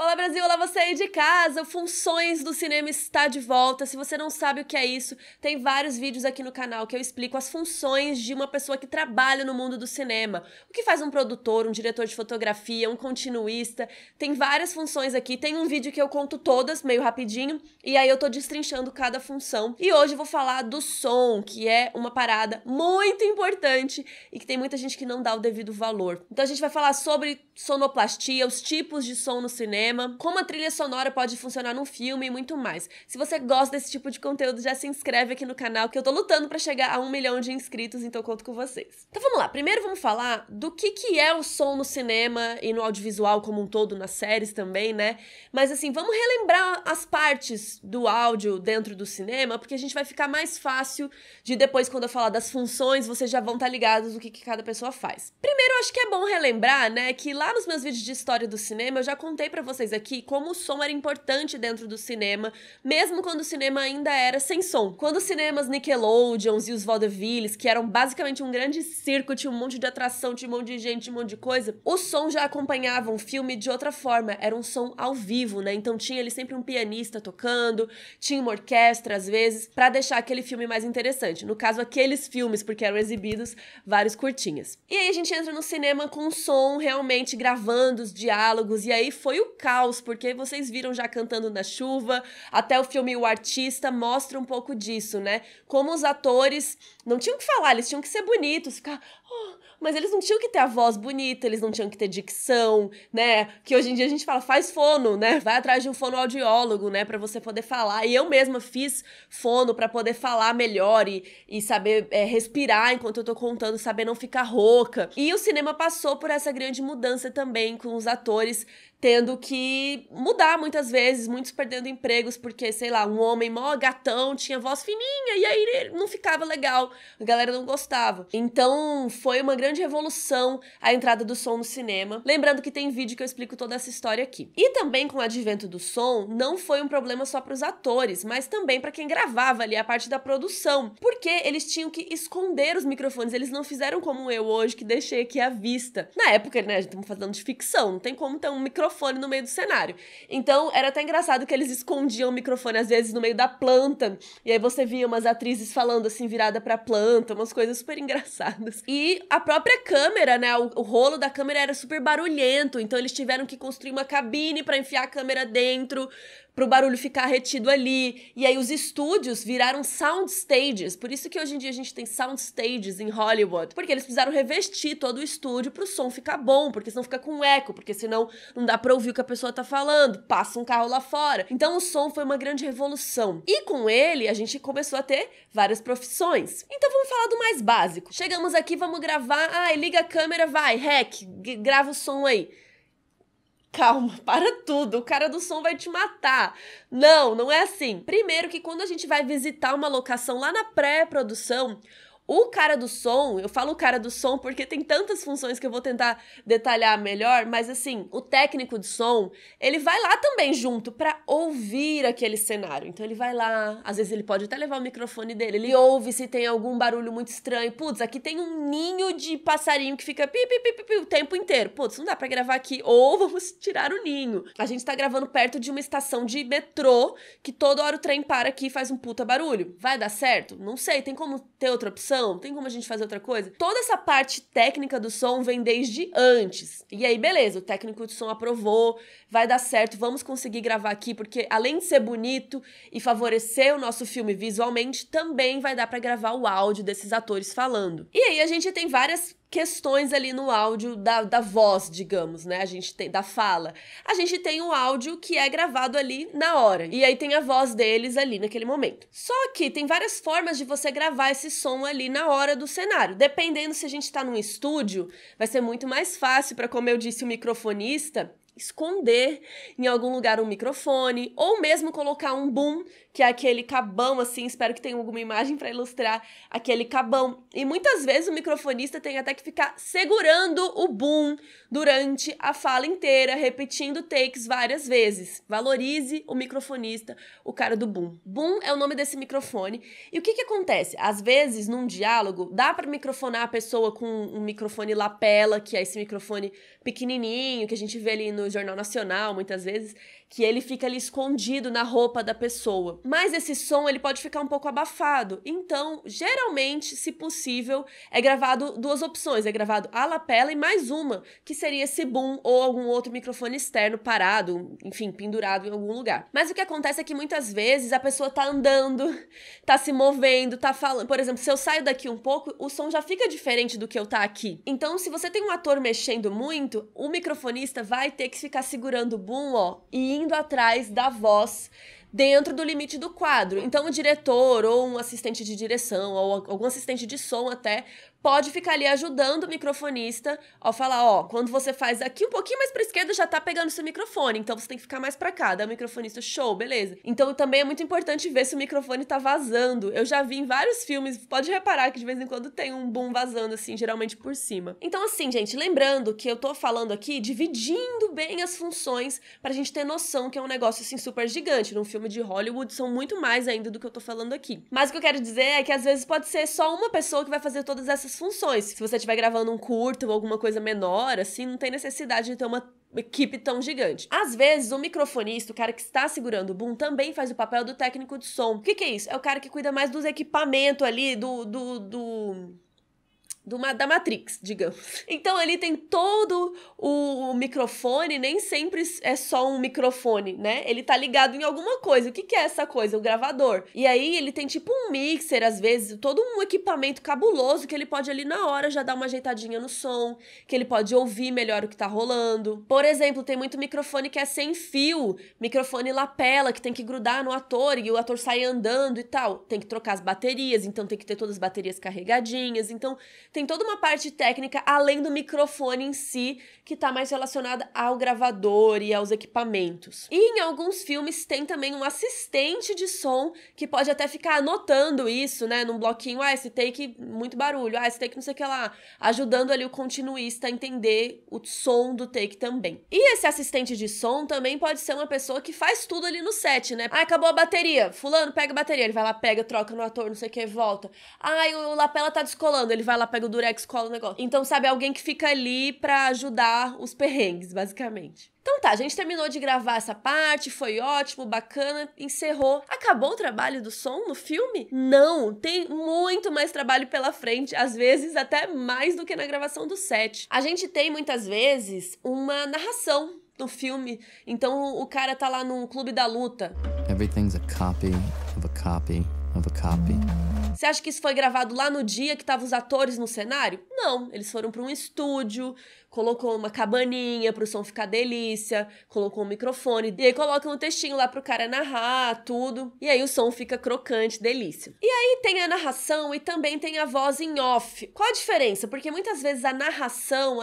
Olá Brasil, olá você aí de casa, Funções do Cinema está de volta. Se você não sabe o que é isso, tem vários vídeos aqui no canal que eu explico as funções de uma pessoa que trabalha no mundo do cinema. O que faz um produtor, um diretor de fotografia, um continuista, tem várias funções aqui. Tem um vídeo que eu conto todas, meio rapidinho, e aí eu tô destrinchando cada função. E hoje eu vou falar do som, que é uma parada muito importante e que tem muita gente que não dá o devido valor. Então a gente vai falar sobre sonoplastia, os tipos de som no cinema, como a trilha sonora pode funcionar num filme e muito mais. Se você gosta desse tipo de conteúdo, já se inscreve aqui no canal, que eu tô lutando pra chegar a 1 milhão de inscritos, então eu conto com vocês. Então vamos lá, primeiro vamos falar do que é o som no cinema e no audiovisual como um todo, nas séries também, né? Mas assim, vamos relembrar as partes do áudio dentro do cinema, porque a gente vai ficar mais fácil de depois, quando eu falar das funções, vocês já vão estar ligados do que cada pessoa faz. Primeiro, eu acho que é bom relembrar, né, que lá nos meus vídeos de história do cinema, eu já contei pra vocês aqui como o som era importante dentro do cinema, mesmo quando o cinema ainda era sem som. Quando os cinemas Nickelodeons e os vaudevilles, que eram basicamente um grande circo, tinha um monte de atração, tinha um monte de gente, tinha um monte de coisa, o som já acompanhava um filme de outra forma, era um som ao vivo, né? Então tinha ali sempre um pianista tocando, tinha uma orquestra às vezes, pra deixar aquele filme mais interessante. No caso, aqueles filmes, porque eram exibidos vários curtinhas. E aí a gente entra no cinema com o som realmente gravando os diálogos, e aí foi o caos, porque vocês viram já Cantando na Chuva, até o filme O Artista mostra um pouco disso, né? Como os atores não tinham que falar, eles tinham que ser bonitos, ficar... mas eles não tinham que ter a voz bonita, eles não tinham que ter dicção, né? Que hoje em dia a gente fala, faz fono, né? Vai atrás de um fonoaudiólogo, né? Pra você poder falar. E eu mesma fiz fono pra poder falar melhor e saber respirar enquanto eu tô contando, saber não ficar rouca. E o cinema passou por essa grande mudança também, com os atores tendo que mudar muitas vezes, muitos perdendo empregos porque, sei lá, um homem mó gatão tinha voz fininha e aí ele não ficava legal, a galera não gostava. Então foi uma grande revolução a entrada do som no cinema. Lembrando que tem vídeo que eu explico toda essa história aqui. E também com o advento do som, não foi um problema só para os atores, mas também para quem gravava ali a parte da produção, porque eles tinham que esconder os microfones, eles não fizeram como eu hoje, que deixei aqui à vista. Na época, né, a gente estamos falando de ficção, não tem como ter um microfone no meio do cenário. Então, era até engraçado que eles escondiam o microfone, às vezes, no meio da planta, e aí você via umas atrizes falando assim, virada pra planta, umas coisas super engraçadas. E a própria câmera, né, o rolo da câmera era super barulhento, então eles tiveram que construir uma cabine pra enfiar a câmera dentro, pro barulho ficar retido ali. E aí os estúdios viraram sound stages, por isso que hoje em dia a gente tem sound stages em Hollywood, porque eles precisaram revestir todo o estúdio pro som ficar bom, porque senão fica com eco, porque senão não dá pra ouvir o que a pessoa tá falando, passa um carro lá fora. Então o som foi uma grande revolução. E com ele, a gente começou a ter várias profissões. Então vamos falar do mais básico. Chegamos aqui, vamos gravar, liga a câmera, vai, rec, grava o som aí. Calma, para tudo, o cara do som vai te matar. Não, não é assim. Primeiro que quando a gente vai visitar uma locação lá na pré-produção, o cara do som, eu falo o cara do som porque tem tantas funções que eu vou tentar detalhar melhor, mas assim, o técnico de som, ele vai lá também junto pra ouvir aquele cenário. Então ele vai lá, às vezes ele pode até levar o microfone dele, ele ouve se tem algum barulho muito estranho. Putz, aqui tem um ninho de passarinho que fica pi, pi, pi, pi, pi, o tempo inteiro. Putz, não dá pra gravar aqui, ou vamos tirar o ninho. A gente tá gravando perto de uma estação de metrô, que toda hora o trem para aqui e faz um puta barulho. Vai dar certo? Não sei, tem como ter outra opção? Tem como a gente fazer outra coisa? Toda essa parte técnica do som vem desde antes. E aí, beleza, o técnico de som aprovou, vai dar certo, vamos conseguir gravar aqui, porque além de ser bonito e favorecer o nosso filme visualmente, também vai dar pra gravar o áudio desses atores falando. E aí a gente tem várias questões ali no áudio da voz, digamos, né? A gente tem da fala. A gente tem o áudio que é gravado ali na hora. E aí tem a voz deles ali naquele momento. Só que tem várias formas de você gravar esse som ali na hora do cenário. Dependendo se a gente tá num estúdio, vai ser muito mais fácil para, como eu disse, o microfonista esconder em algum lugar um microfone, ou mesmo colocar um boom, que é aquele cabão assim, espero que tenha alguma imagem para ilustrar aquele cabão. E muitas vezes o microfonista tem até que ficar segurando o boom durante a fala inteira, repetindo takes várias vezes. Valorize o microfonista, o cara do boom. Boom é o nome desse microfone. E o que acontece? Às vezes, num diálogo, dá para microfonar a pessoa com um microfone lapela, que é esse microfone pequenininho, que a gente vê ali no Jornal Nacional, muitas vezes, que ele fica ali escondido na roupa da pessoa. Mas esse som, ele pode ficar um pouco abafado. Então, geralmente, se possível, é gravado duas opções. É gravado a lapela e mais uma, que seria esse boom ou algum outro microfone externo parado, enfim, pendurado em algum lugar. Mas o que acontece é que muitas vezes a pessoa tá andando, tá se movendo, tá falando. Por exemplo, se eu saio daqui um pouco, o som já fica diferente do que eu tá aqui. Então, se você tem um ator mexendo muito, o microfonista vai ter que ficar segurando o boom, ó, e indo atrás da voz dentro do limite do quadro. Então, o diretor ou um assistente de direção ou algum assistente de som até pode ficar ali ajudando o microfonista ao falar, ó, quando você faz aqui um pouquinho mais pra esquerda, já tá pegando seu microfone, então você tem que ficar mais pra cá. Daí o microfonista, show, beleza. Então também é muito importante ver se o microfone tá vazando. Eu já vi em vários filmes, pode reparar que de vez em quando tem um boom vazando, assim, geralmente por cima. Então assim, gente, lembrando que eu tô falando aqui, dividindo bem as funções pra gente ter noção que é um negócio, assim, super gigante. Num filme de Hollywood são muito mais ainda do que eu tô falando aqui. Mas o que eu quero dizer é que às vezes pode ser só uma pessoa que vai fazer todas essas funções. Se você estiver gravando um curto ou alguma coisa menor, assim, não tem necessidade de ter uma equipe tão gigante. Às vezes, o microfonista, o cara que está segurando o boom, também faz o papel do técnico de som. O que é isso? É o cara que cuida mais dos equipamentos ali, da Matrix, digamos. Então ali tem todo o microfone, nem sempre é só um microfone, né? Ele tá ligado em alguma coisa. O que é essa coisa? O gravador. E aí ele tem tipo um mixer, às vezes, todo um equipamento cabuloso que ele pode ali na hora já dar uma ajeitadinha no som, que ele pode ouvir melhor o que tá rolando. Por exemplo, tem muito microfone que é sem fio, microfone lapela, que tem que grudar no ator e o ator sai andando e tal. Tem que trocar as baterias, então tem que ter todas as baterias carregadinhas, então tem toda uma parte técnica além do microfone em si, que tá mais relacionada ao gravador e aos equipamentos. E em alguns filmes tem também um assistente de som que pode até ficar anotando isso, né, num bloquinho, esse take muito barulho, esse take não sei o que lá, ajudando ali o continuista a entender o som do take também. E esse assistente de som também pode ser uma pessoa que faz tudo ali no set, né? Acabou a bateria, fulano, pega a bateria, ele vai lá, pega, troca no ator, não sei o que, volta. O lapela tá descolando, ele vai lá, pega o durex, cola o negócio. Então, sabe, alguém que fica ali pra ajudar os perrengues, basicamente. Então tá, a gente terminou de gravar essa parte, foi ótimo, bacana, encerrou. Acabou o trabalho do som no filme? Não, tem muito mais trabalho pela frente, às vezes até mais do que na gravação do set. A gente tem, muitas vezes, uma narração no filme, então o cara tá lá num clube da luta. Everything's a copy of a copy of a copy. Você acha que isso foi gravado lá no dia que estavam os atores no cenário? Não, eles foram para um estúdio, colocou uma cabaninha pro som ficar delícia, colocou um microfone, e aí colocam um textinho lá pro cara narrar tudo, e aí o som fica crocante, delícia. E aí tem a narração e também tem a voz em off. Qual a diferença? Porque muitas vezes a narração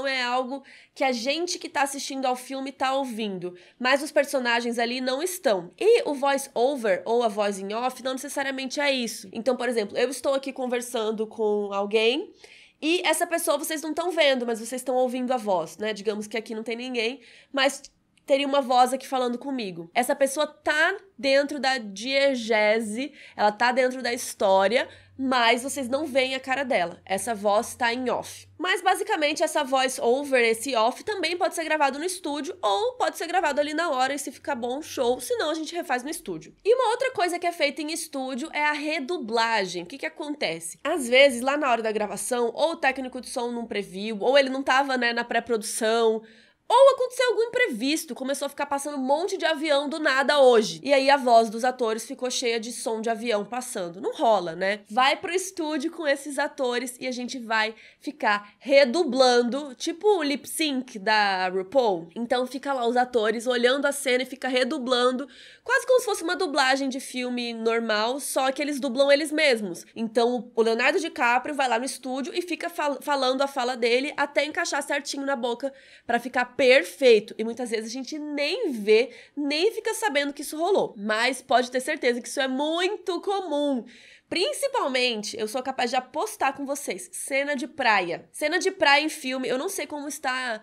é algo que a gente que tá assistindo ao filme tá ouvindo, mas os personagens ali não estão. E o voice over, ou a voz em off, não necessariamente é isso. Então, por exemplo, eu estou aqui conversando com alguém e essa pessoa vocês não estão vendo, mas vocês estão ouvindo a voz, né? Digamos que aqui não tem ninguém, mas teria uma voz aqui falando comigo. Essa pessoa tá dentro da diegese, ela tá dentro da história, mas vocês não veem a cara dela. Essa voz tá em off. Mas, basicamente, essa voice over, esse off, também pode ser gravado no estúdio ou pode ser gravado ali na hora e se ficar bom, show. Se não, a gente refaz no estúdio. E uma outra coisa que é feita em estúdio é a redublagem. O que acontece? Às vezes, lá na hora da gravação, ou o técnico de som não previu, ou ele não tava, né, na pré-produção, ou aconteceu algum imprevisto, começou a ficar passando um monte de avião do nada hoje. E aí a voz dos atores ficou cheia de som de avião passando. Não rola, né? Vai pro estúdio com esses atores e a gente vai ficar redublando, tipo o lip sync da RuPaul. Então fica lá os atores olhando a cena e fica redublando, quase como se fosse uma dublagem de filme normal, só que eles dublam eles mesmos. Então o Leonardo DiCaprio vai lá no estúdio e fica falando a fala dele até encaixar certinho na boca pra ficar perfeito. E muitas vezes a gente nem vê, nem fica sabendo que isso rolou. Mas pode ter certeza que isso é muito comum. Principalmente, eu sou capaz de apostar com vocês, cena de praia. Cena de praia em filme, eu não sei como está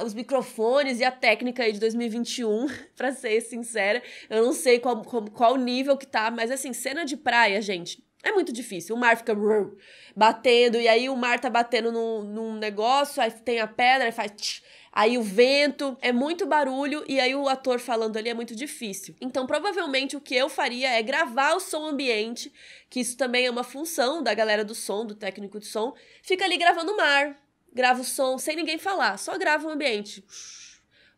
os microfones e a técnica aí de 2021, pra ser sincera. Eu não sei qual nível que tá, mas assim, cena de praia, gente, É muito difícil. O mar fica batendo, e aí o mar tá batendo num negócio, aí tem a pedra, aí faz... Tch, aí o vento, é muito barulho, e aí o ator falando ali é muito difícil. Então, provavelmente, o que eu faria é gravar o som ambiente, que isso também é uma função da galera do som, do técnico de som. Fica ali gravando o mar, grava o som sem ninguém falar, só grava o ambiente.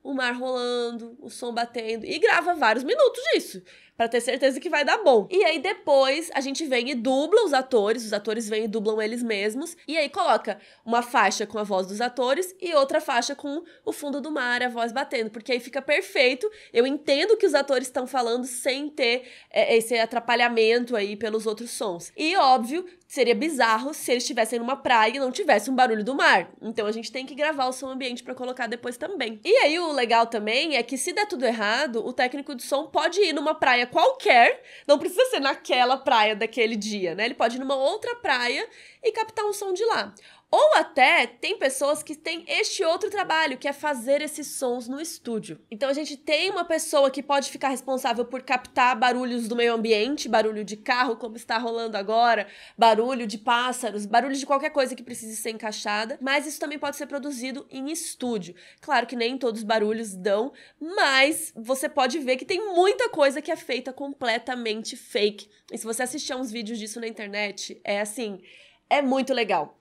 O mar rolando, o som batendo, e grava vários minutos disso, pra ter certeza que vai dar bom. E aí depois a gente vem e dubla os atores vêm e dublam eles mesmos, e aí coloca uma faixa com a voz dos atores e outra faixa com o fundo do mar, a voz batendo, porque aí fica perfeito. Eu entendo o que os atores estão falando sem ter esse atrapalhamento aí pelos outros sons. E óbvio, seria bizarro se eles estivessem numa praia e não tivesse um barulho do mar. Então a gente tem que gravar o som ambiente pra colocar depois também. E aí o legal também é que se der tudo errado, o técnico de som pode ir numa praia qualquer, não precisa ser naquela praia daquele dia, né? Ele pode ir numa outra praia e captar um som de lá. Ou até tem pessoas que têm este outro trabalho, que é fazer esses sons no estúdio. Então a gente tem uma pessoa que pode ficar responsável por captar barulhos do meio ambiente, barulho de carro, como está rolando agora, barulho de pássaros, barulho de qualquer coisa que precise ser encaixada, mas isso também pode ser produzido em estúdio. Claro que nem todos os barulhos dão, mas você pode ver que tem muita coisa que é feita completamente fake. E se você assistir a uns vídeos disso na internet, é assim, é muito legal.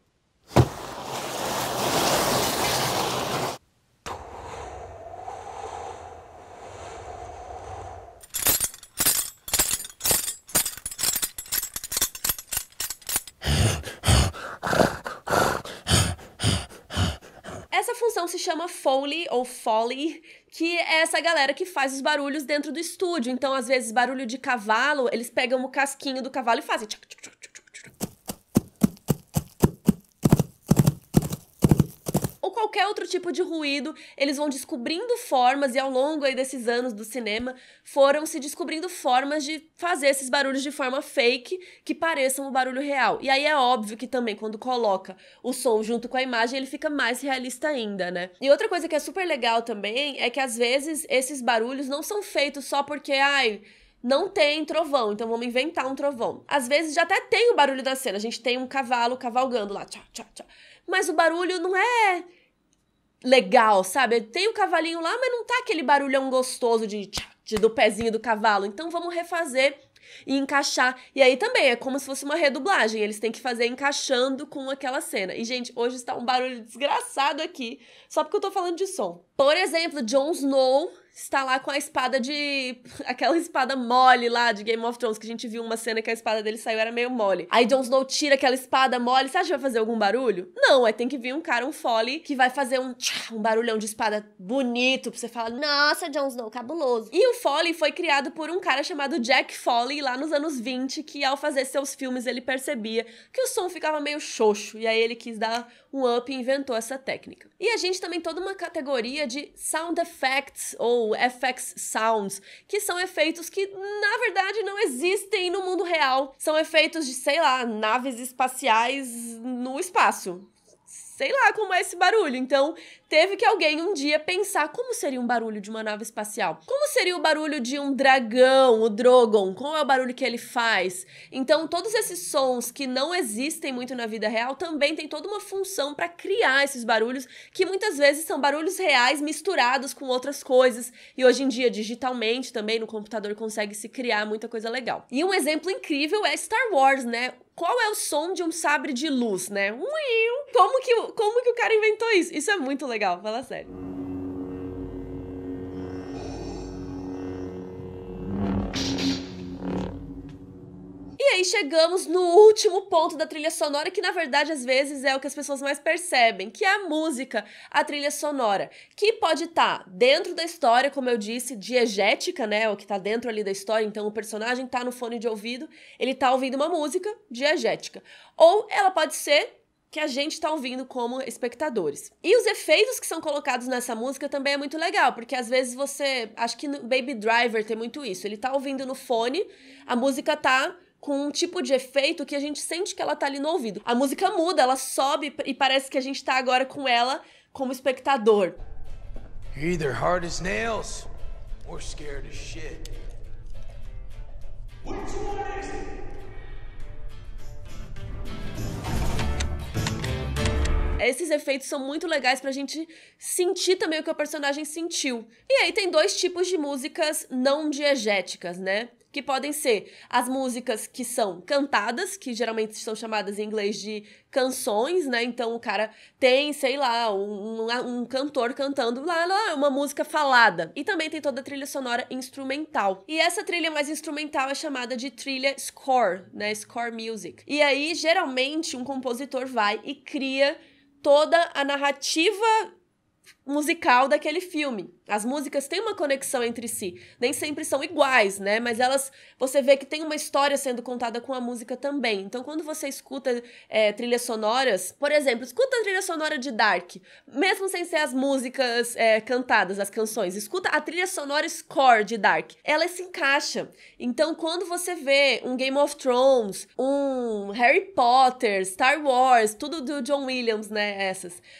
Essa função se chama Foley ou Foley, que é essa galera que faz os barulhos dentro do estúdio. Então, às vezes, barulho de cavalo, eles pegam o casquinho do cavalo e fazem... Qualquer outro tipo de ruído, eles vão descobrindo formas, e ao longo aí desses anos do cinema, foram se descobrindo formas de fazer esses barulhos de forma fake, que pareçam o barulho real. E aí é óbvio que também, quando coloca o som junto com a imagem, ele fica mais realista ainda, né? E outra coisa que é super legal também, é que às vezes esses barulhos não são feitos só porque, não tem trovão, então vamos inventar um trovão. Às vezes já até tem o barulho da cena, a gente tem um cavalo cavalgando lá, tchá, tchá, tchá. Mas o barulho não é legal, sabe? Tem o cavalinho lá, mas não tá aquele barulhão gostoso do pezinho do cavalo. Então vamos refazer e encaixar. E aí também é como se fosse uma redublagem. Eles têm que fazer encaixando com aquela cena. E, gente, hoje está um barulho desgraçado aqui, só porque eu tô falando de som. Por exemplo, Jon Snow está lá com a espada aquela espada mole lá de Game of Thrones, que a gente viu uma cena que a espada dele saiu, era meio mole. Aí Jon Snow tira aquela espada mole, você acha que vai fazer algum barulho? Não, aí tem que vir um cara, um Foley, que vai fazer um barulhão de espada bonito, pra você falar, nossa, Jon Snow, cabuloso. E o Foley foi criado por um cara chamado Jack Foley, lá nos anos 20, que ao fazer seus filmes ele percebia que o som ficava meio xoxo, e aí ele quis dar um up e inventou essa técnica. E a gente também tem toda uma categoria de sound effects, ou FX Sounds, que são efeitos que, na verdade, não existem no mundo real. São efeitos de, sei lá, naves espaciais no espaço. Sei lá como é esse barulho. Então, teve que alguém um dia pensar como seria um barulho de uma nave espacial. Como seria o barulho de um dragão, o Drogon? Qual é o barulho que ele faz? Então, todos esses sons que não existem muito na vida real também tem toda uma função para criar esses barulhos, que muitas vezes são barulhos reais misturados com outras coisas. E hoje em dia, digitalmente também, no computador consegue se criar muita coisa legal. E um exemplo incrível é Star Wars, né? Qual é o som de um sabre de luz, né? Como que o cara inventou isso? Isso é muito legal, fala sério. E aí chegamos no último ponto da trilha sonora, que na verdade às vezes é o que as pessoas mais percebem, que é a música, a trilha sonora, que pode estar dentro da história, como eu disse, diegética, né, o que tá dentro ali da história, então o personagem tá no fone de ouvido, ele tá ouvindo uma música diegética, ou ela pode ser que a gente tá ouvindo como espectadores. E os efeitos que são colocados nessa música também é muito legal, porque às vezes acho que no Baby Driver tem muito isso, ele tá ouvindo no fone, a música tá com um tipo de efeito que a gente sente que ela tá ali no ouvido. A música muda, ela sobe e parece que a gente tá agora com ela como espectador. You're either hard as nails or scared as shit. Which one is it? Esses efeitos são muito legais pra gente sentir também o que o personagem sentiu. E aí tem 2 tipos de músicas não diegéticas, né? Que podem ser as músicas que são cantadas, que geralmente são chamadas em inglês de canções, né? Então o cara tem, sei lá, um cantor cantando lá, uma música falada. E também tem toda a trilha sonora instrumental. E essa trilha mais instrumental é chamada de trilha score, né? Score music. E aí, geralmente, um compositor vai e cria toda a narrativa musical daquele filme. As músicas têm uma conexão entre si. Nem sempre são iguais, né? Mas você vê que tem uma história sendo contada com a música também. Então, quando você escuta trilhas sonoras, por exemplo, escuta a trilha sonora de Dark, mesmo sem ser as músicas cantadas, as canções, escuta a trilha sonora score de Dark. Ela se encaixa. Então, quando você vê um Game of Thrones, um Harry Potter, Star Wars, tudo do John Williams, né?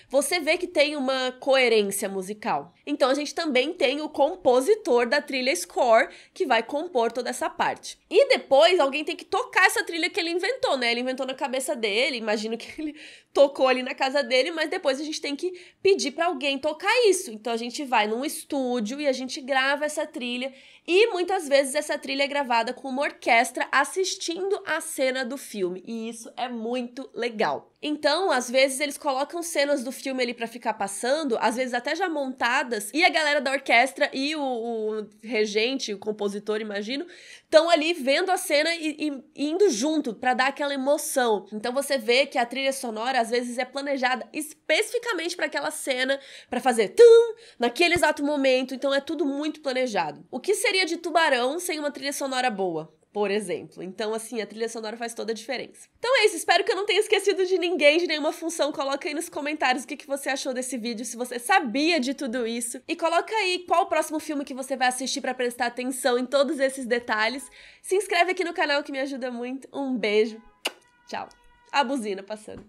Você vê que tem uma coerência musical. Então, a gente também tem o compositor da trilha score, que vai compor toda essa parte. E depois, alguém tem que tocar essa trilha que ele inventou, né? Ele inventou na cabeça dele, imagino que ele tocou ali na casa dele, mas depois a gente tem que pedir pra alguém tocar isso. Então, a gente vai num estúdio e a gente grava essa trilha. E muitas vezes essa trilha é gravada com uma orquestra assistindo a cena do filme. E isso é muito legal. Então, às vezes, eles colocam cenas do filme ali pra ficar passando, às vezes até já montadas, e a galera da orquestra e o regente, o compositor, imagino, estão ali vendo a cena e indo junto pra dar aquela emoção. Então, você vê que a trilha sonora, às vezes, é planejada especificamente pra aquela cena, pra fazer tum naquele exato momento. Então, é tudo muito planejado. O que seria de Tubarão sem uma trilha sonora boa? Por exemplo. Então, assim, a trilha sonora faz toda a diferença. Então é isso, espero que eu não tenha esquecido de ninguém, de nenhuma função. Coloca aí nos comentários o que você achou desse vídeo, se você sabia de tudo isso. E coloca aí qual o próximo filme que você vai assistir pra prestar atenção em todos esses detalhes. Se inscreve aqui no canal que me ajuda muito. Um beijo. Tchau. A buzina passando.